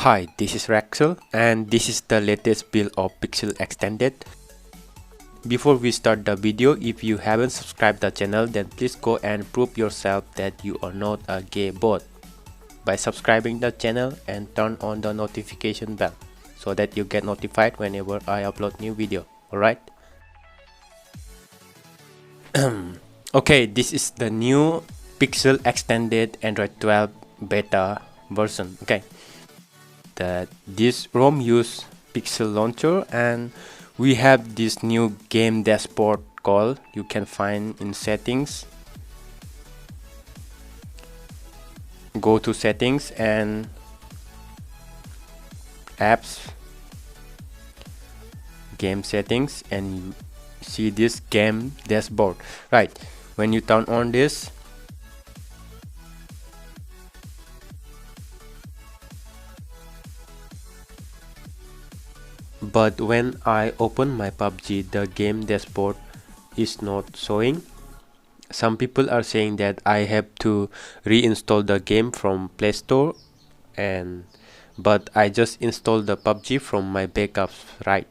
Hi, this is Raxel and this is the latest build of Pixel Extended. Before we start the video, if you haven't subscribed the channel, then please go and prove yourself that you are not a gay bot by subscribing the channel and turn on the notification bell so that you get notified whenever I upload new video. Alright? Okay, this is the new Pixel Extended Android 12 beta version. Okay, this ROM use Pixel Launcher, and we have this new game dashboard call you can find in settings. Go to settings and apps, game settings, and you see this game dashboard. Right, when you turn on this, but when I open my PUBG, the game dashboard is not showing. Some people are saying that I have to reinstall the game from Play Store, but I just installed the PUBG from my backups, right?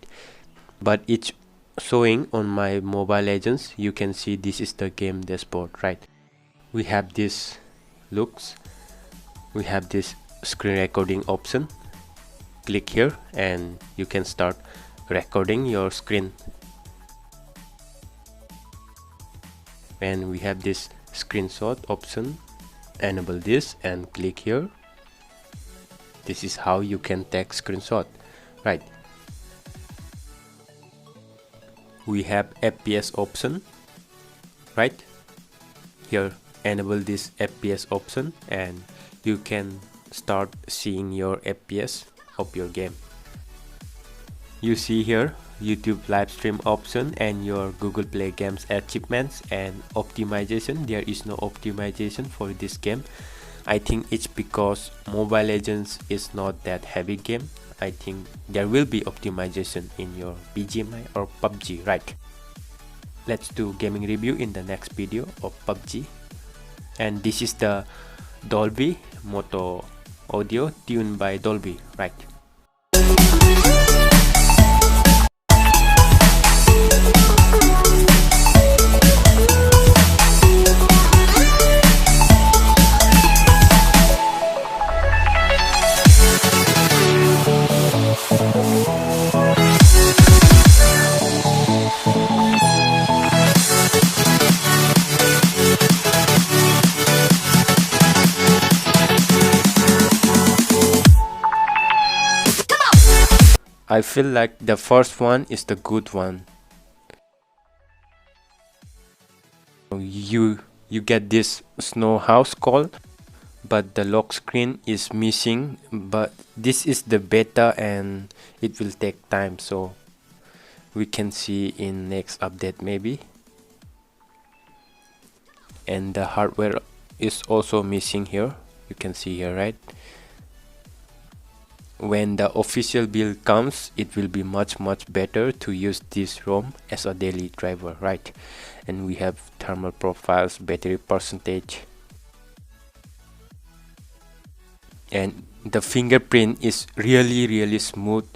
But it's showing on my Mobile Legends. You can see this is the game dashboard, right? We have this looks, we have this screen recording option. Click here and you can start recording your screen. And we have this screenshot option. Enable this and click here. This is how you can take screenshot, right? We have FPS option, right? Here, enable this FPS option and you can start seeing your FPS of your game. You see here YouTube live stream option and your Google Play Games achievements and optimization. There is no optimization for this game. I think it's because Mobile Legends is not that heavy game. I think there will be optimization in your BGMI or PUBG, right? Let's do gaming review in the next video of PUBG. And this is the Dolby Moto audio tuned by Dolby, right? I feel like the first one is the good one. You get this snow house call, but the lock screen is missing. But this is the beta and it will take time, so we can see in next update maybe. And the hardware is also missing here. You can see here, right? When the official build comes, it will be much better to use this ROM as a daily driver, right? And we have thermal profiles, battery percentage, and the fingerprint is really smooth.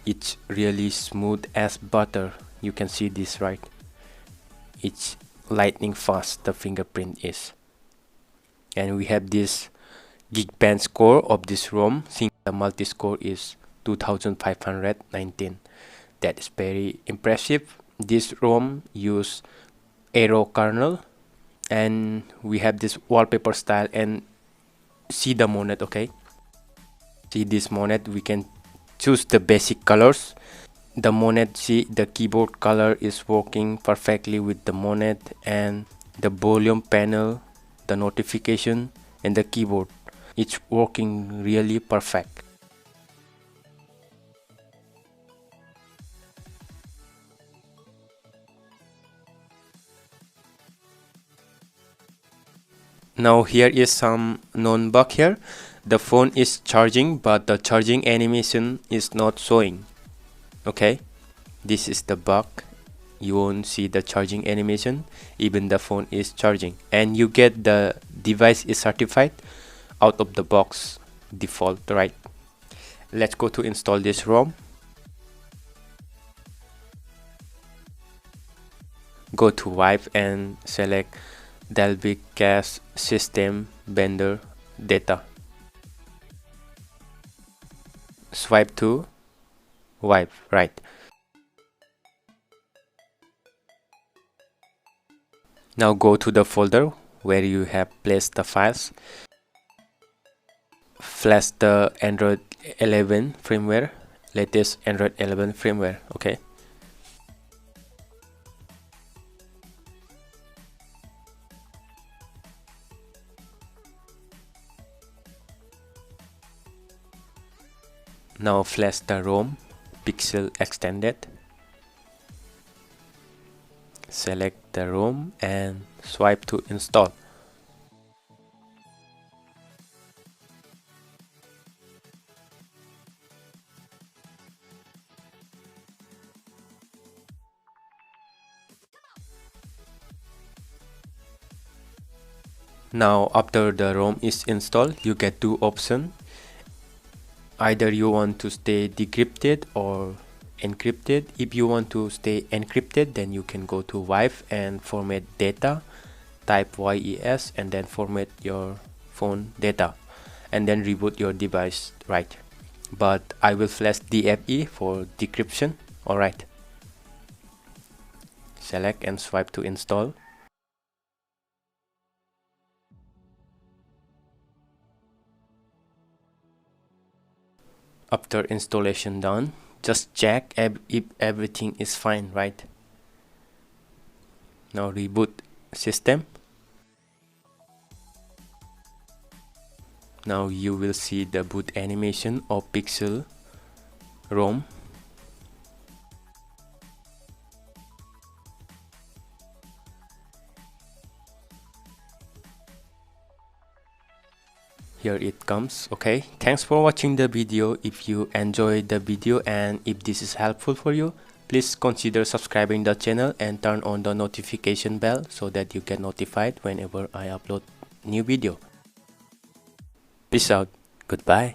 It's really smooth as butter. You can see this, right? It's lightning fast, the fingerprint is. And we have this Geekbench score of this ROM. The multi-score is 2519. That is very impressive. This ROM use Aero kernel, and we have this wallpaper style. And see the monet, okay? See this monet, we can choose the basic colors. The monet, see the keyboard color is working perfectly with the monet, and the volume panel, the notification, and the keyboard. It's working really perfect. Now here is some known bug here. The phone is charging, but the charging animation is not showing. Okay, this is the bug. You won't see the charging animation even the phone is charging, and you get the device is certified out of the box default, right? let's go to install this ROM. Go to Wipe and select Dolby Cache System Vendor Data. Swipe to Wipe, right. Now go to the folder where you have placed the files. Flash the Android 11 firmware, latest Android 11 firmware, okay. Now flash the ROM, pixel extended. Select the ROM and swipe to install. Now after the ROM is installed, you get two options. Either you want to stay decrypted or encrypted. If you want to stay encrypted, then you can go to Wipe and format data, type YES and then format your phone data and then reboot your device, right. But I will flash DFE for decryption. Alright, select and swipe to install. After installation done, just check if everything is fine, right. Now reboot system. Now you will see the boot animation of Pixel ROM. Here it comes. Okay, thanks for watching the video. If you enjoyed the video and if this is helpful for you, please consider subscribing the channel and turn on the notification bell so that you get notified whenever I upload new video. Peace out. Goodbye.